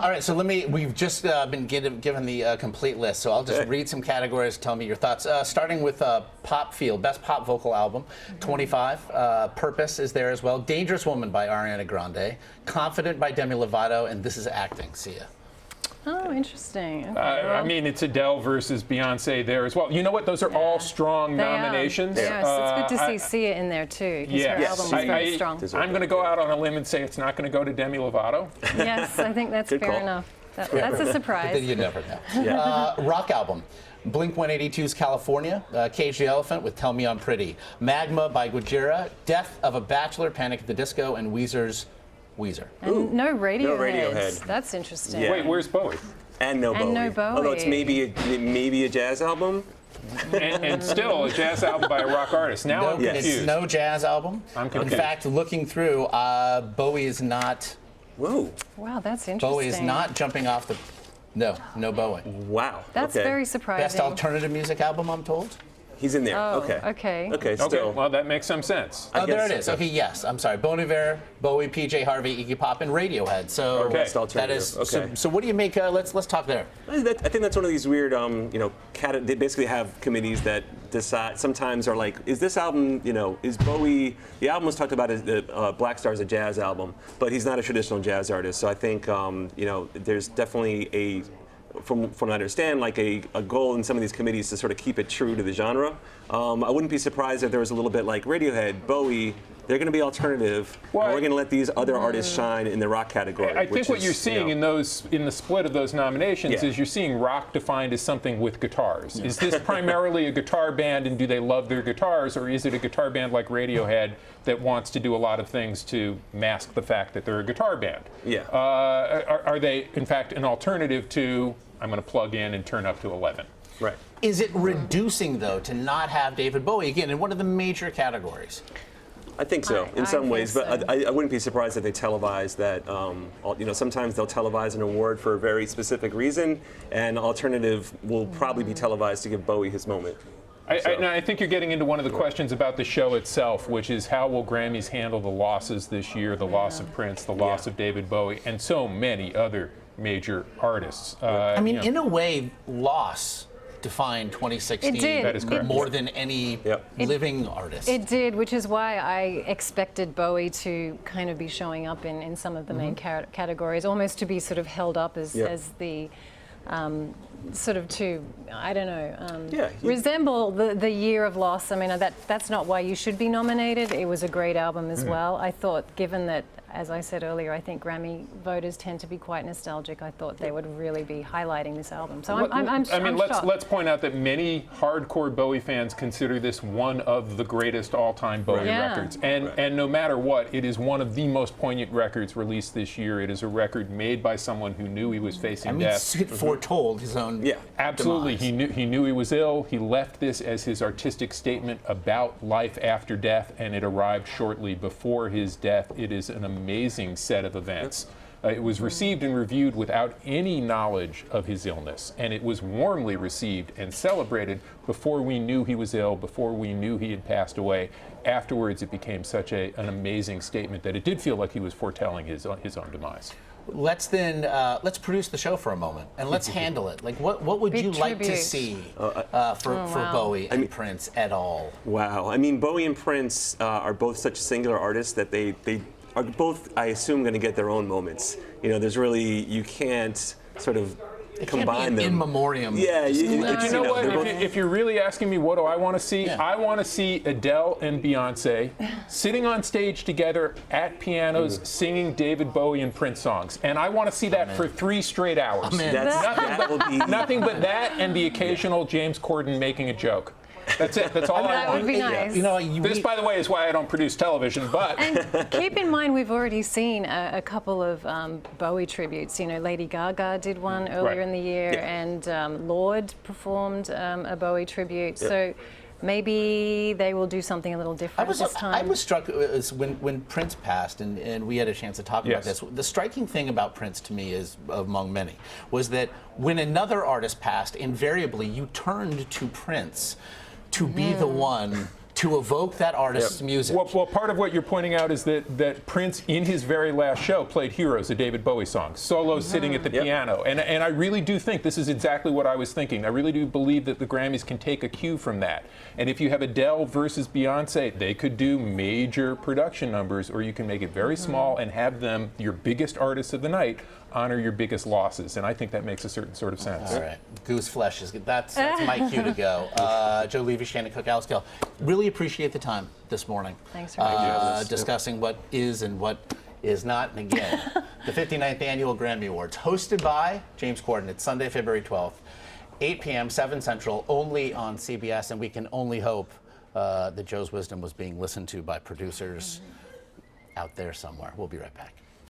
All right, so we've just been given the complete list, so I'll just read some categories, tell me your thoughts. Starting with Pop Field, Best Pop Vocal Album, 25. Purpose is there as well. Dangerous Woman by Ariana Grande. Confident by Demi Lovato, and This Is Acting, Sia. Oh, interesting. Okay, I mean, it's Adele versus Beyonce there as well. You know what? Those are all strong nominations. Yes, it's good to see Sia in there, too, because her album was very strong. I'm going to go out on a limb and say it's not going to go to Demi Lovato. Yes, I think that's fair enough. That's a surprise. You never know. Rock album. Blink-182's California, Cage the Elephant with Tell Me I'm Pretty, Magma by Gojira, Death of a Bachelor, Panic at the Disco, and Weezer's Weezer. And no Radiohead. Radiohead. That's interesting. Yeah. Wait, where's Bowie? And no Bowie. Although it's maybe a jazz album. and still a jazz album by a rock artist. Now I'm confused. It's no jazz album. I'm confused. In fact, looking through, Bowie is not. Whoa. Wow, that's interesting. Bowie is not jumping off the. No Bowie. Wow. That's very surprising. Best alternative music album, I'm told. He's in there. Oh, okay. okay. Still. Well, that makes some sense. Oh, there it is. Okay, yes. I'm sorry. Bon Iver, Bowie, PJ Harvey, Iggy Pop, and Radiohead. So that is. Okay. So what do you make? Let's talk there. I think that's one of these weird. They basically have committees that decide. Sometimes are like, is this album? Is Bowie? The album was talked about as Blackstar is a jazz album, but he's not a traditional jazz artist. So I think there's definitely from what I understand, like a goal in some of these committees to sort of keep it true to the genre. I wouldn't be surprised if there was a little bit like Radiohead, Bowie. They're going to be alternative. Well, and we're going to let these other artists shine in the rock category. I think what you're seeing in the split of those nominations is you're seeing rock defined as something with guitars. Is this primarily a guitar band, and do they love their guitars, or is it a guitar band like Radiohead that wants to do a lot of things to mask the fact that they're a guitar band? Yeah. Are they, in fact, an alternative to, I'm going to plug in and turn up to 11? Right. Is it reducing, though, to not have David Bowie, again, in one of the major categories? I think so, in some ways, but I wouldn't be surprised if they televise that. Sometimes they'll televise an award for a very specific reason, and alternative will probably be televised to give Bowie his moment. I think you're getting into one of the questions about the show itself, which is how will Grammys handle the losses this year, the loss of Prince, the loss of David Bowie, and so many other major artists. In a way, loss defined 2016 It did. That is correct. more than any living artist. It did, which is why I expected Bowie to kind of be showing up in some of the main categories, almost to be sort of held up as the sort of to, I don't know, resemble the year of loss. I mean, that's not why you should be nominated. It was a great album as well. I thought, given that, as I said earlier, I think Grammy voters tend to be quite nostalgic. I thought they would really be highlighting this album. So I'm shocked. Let's point out that many hardcore Bowie fans consider this one of the greatest all-time Bowie records. And no matter what, it is one of the most poignant records released this year. It is a record made by someone who knew he was facing death. It foretold his own Absolutely. demise. He knew he was ill. He left this as his artistic statement about life after death, and it arrived shortly before his death. It is an amazing set of events. It was received and reviewed without any knowledge of his illness, and it was warmly received and celebrated before we knew he was ill, before we knew he had passed away. Afterwards, it became such an amazing statement that it did feel like he was foretelling his own demise. Let's produce the show for a moment and let's handle it. Like, what would you like to see for Bowie and Prince at all? Wow. I mean, Bowie and Prince are both such singular artists that they are both, I assume, going to get their own moments. There's really, you can't sort of combine them. In memoriam. Yeah, But you know what? If you're really asking me, what do I want to see? I want to see Adele and Beyonce sitting on stage together at pianos singing David Bowie and Prince songs, and I want to see that for 3 straight hours. Nothing but that and the occasional James Corden making a joke. That's it. That's all I want. That would be nice. This, by the way, is why I don't produce television. But and keep in mind, we've already seen a couple of Bowie tributes. Lady Gaga did one earlier in the year, and Lorde performed a Bowie tribute. So maybe they will do something a little different this time. I was struck when Prince passed, and we had a chance to talk about this. The striking thing about Prince to me is, among many, was that when another artist passed, invariably you turned to Prince to be the one to evoke that artist's music. Well, part of what you're pointing out is that Prince, in his very last show, played Heroes, a David Bowie song, solo sitting at the piano. And I really do think this is exactly what I was thinking. I really do believe that the Grammys can take a cue from that. And if you have Adele versus Beyonce, they could do major production numbers, or you can make it very small and have them, your biggest artists of the night, honor your biggest losses. And I think that makes a certain sort of sense. All right. Goose flesh is good. That's my cue to go. Joe Levy, Shannon Cook, Alice Gale. Really appreciate the time this morning. Thanks for having me. Discussing what is and what is not. And again, the 59th Annual Grammy Awards, hosted by James Corden. It's Sunday, February 12th, 8 p.m., 7 Central, only on CBS. And we can only hope that Joe's wisdom was being listened to by producers out there somewhere. We'll be right back.